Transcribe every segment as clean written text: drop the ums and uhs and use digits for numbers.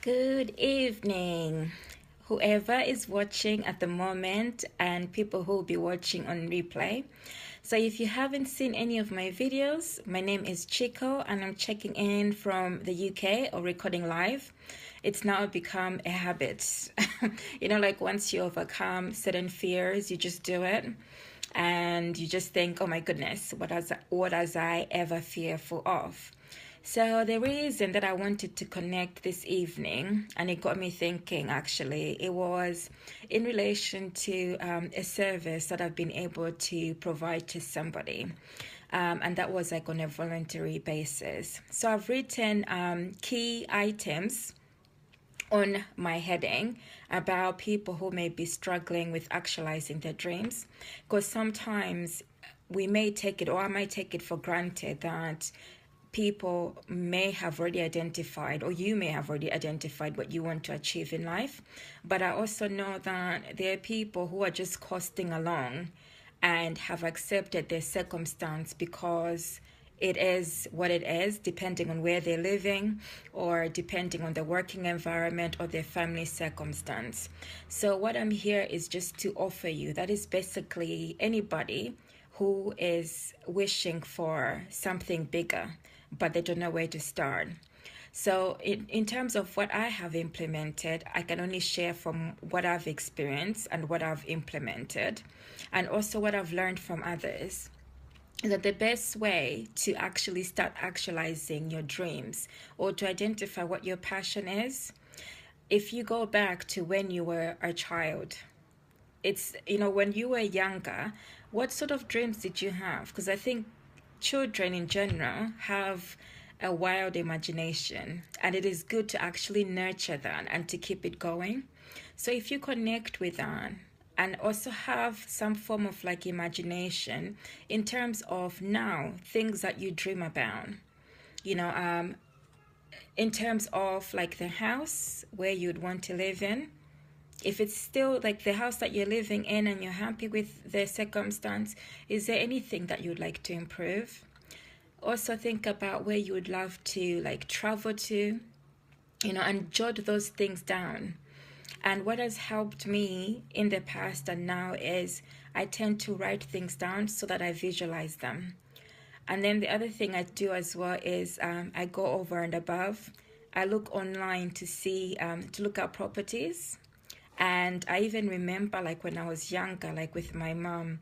Good evening, whoever is watching at the moment and people who will be watching on replay. So if you haven't seen any of my videos, my name is Chico and I'm checking in from the UK or recording live. It's now become a habit. Like once you overcome certain fears, you just do it. And you just think, oh my goodness, what was I ever fearful of? So the reason that I wanted to connect this evening, and it got me thinking actually, it was in relation to a service that I've been able to provide to somebody. And that was like on a voluntary basis. So I've written key items on my heading about people who may be struggling with actualizing their dreams, because sometimes we may take it, or I might take it for granted that people may have already identified, or you may have already identified what you want to achieve in life. But I also know that there are people who are just coasting along and have accepted their circumstance because it is what it is, depending on where they're living or depending on the working environment or their family circumstance. So what I'm here is just to offer you, that is basically anybody who is wishing for something bigger, but they don't know where to start. So in terms of what I have implemented, I can only share from what I've experienced and what I've implemented, and also what I've learned from others. That the best way to actually start actualizing your dreams or to identify what your passion is, if you go back to when you were a child, it's, when you were younger, what sort of dreams did you have? Because I think children in general have a wild imagination, and it is good to actually nurture that and to keep it going. So if you connect with that and also have some form of like imagination in terms of now things that you dream about, in terms of like the house where you'd want to live in, if it's still like the house that you're living in and you're happy with the circumstance, is there anything that you'd like to improve? Also think about where you would love to like travel to, and jot those things down. And what has helped me in the past and now is I tend to write things down so that I visualize them. And then the other thing I do as well is I go over and above. I look online to see, to look at properties. And I even remember like when I was younger, like with my mom,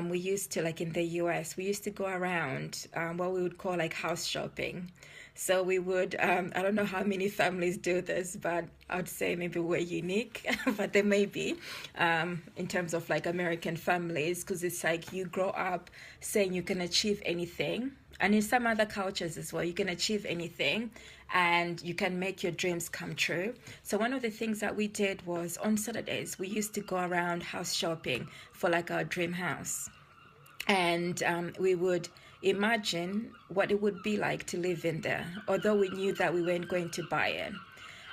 we used to, like in the US, we used to go around what we would call like house shopping. So we would, I don't know how many families do this, but I'd say maybe we're unique, but there may be in terms of like American families, because it's like you grow up saying you can achieve anything. And in some other cultures as well, you can achieve anything and you can make your dreams come true. So one of the things that we did was on Saturdays, we used to go around house shopping for like our dream house. And we would imagine what it would be like to live in there, although we knew that we weren't going to buy it.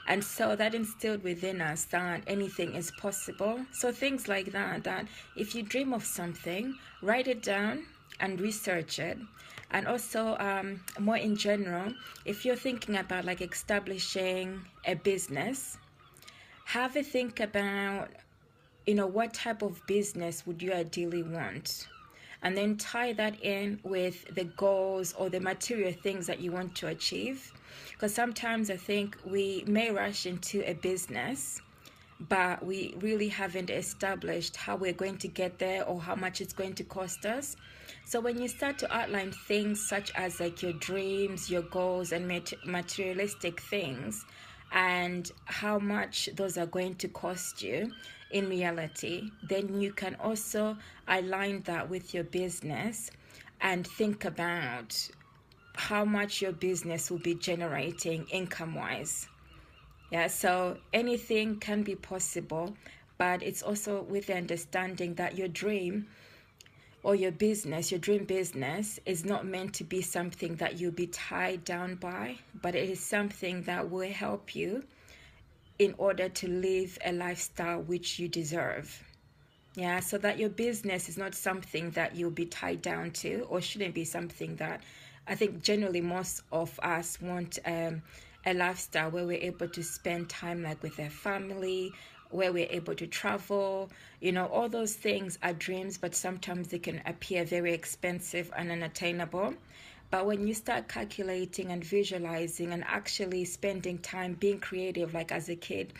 And so that instilled within us that anything is possible. So things like that if you dream of something, write it down and research it. And also more in general, if you're thinking about like establishing a business, have a think about, what type of business would you ideally want? And then tie that in with the goals or the material things that you want to achieve. Because sometimes I think we may rush into a business, but we really haven't established how we're going to get there or how much it's going to cost us. So when you start to outline things such as like your dreams, your goals, and materialistic things, and how much those are going to cost you in reality, then you can also align that with your business and think about how much your business will be generating income-wise. Yeah, so anything can be possible, but it's also with the understanding that your dream or your business, your dream business, is not meant to be something that you'll be tied down by, but it is something that will help you in order to live a lifestyle which you deserve. Yeah, so that your business is not something that you'll be tied down to, or shouldn't be something that I think generally most of us want a lifestyle where we're able to spend time like with their family, where we're able to travel. You know, all those things are dreams, but sometimes they can appear very expensive and unattainable. But when you start calculating and visualizing and actually spending time being creative, like as a kid,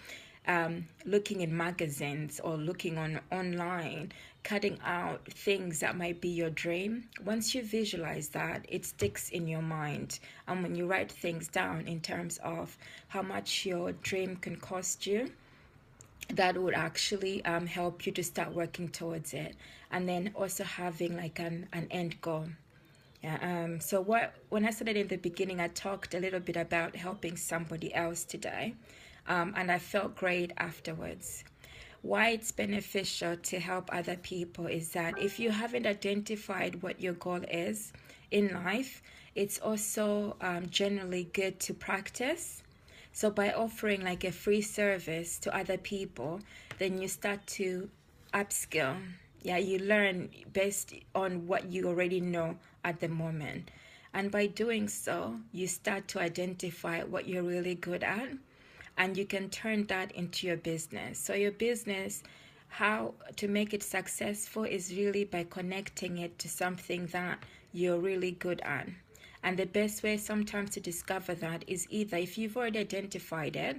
looking in magazines or looking on online, cutting out things that might be your dream. Once you visualize that, it sticks in your mind. And when you write things down in terms of how much your dream can cost you, that would actually help you to start working towards it. And then also having like an end goal. Yeah, so when I started in the beginning, I talked a little bit about helping somebody else today, and I felt great afterwards. Why it's beneficial to help other people is that if you haven't identified what your goal is in life, it's also generally good to practice. So by offering like a free service to other people, then you start to upskill. Yeah, you learn based on what you already know at the moment. And by doing so, you start to identify what you're really good at, and you can turn that into your business. So your business, how to make it successful is really by connecting it to something that you're really good at. And the best way sometimes to discover that is either if you've already identified it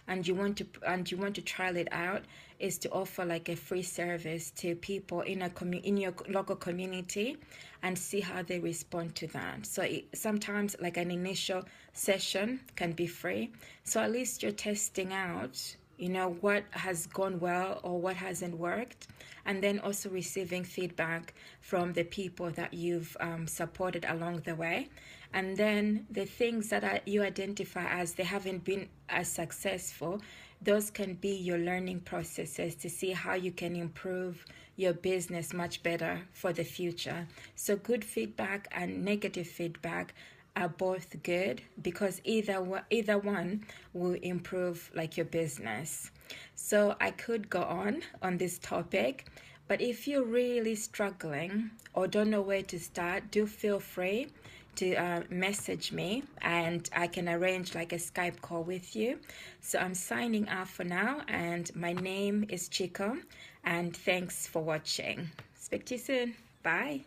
and you want to trial it out, is to offer like a free service to people in your local community and see how they respond to that. So sometimes like an initial session can be free. So at least you're testing out, you know, what has gone well or what hasn't worked, and then also receiving feedback from the people that you've supported along the way. And then the things that you identify as they haven't been as successful, those can be your learning processes to see how you can improve your business much better for the future. So good feedback and negative feedback are both good, because either one will improve like your business. So I could go on this topic, but if you're really struggling or don't know where to start, do feel free to message me and I can arrange like a Skype call with you. So I'm signing off for now, and my name is Chico, and thanks for watching. Speak to you soon. Bye.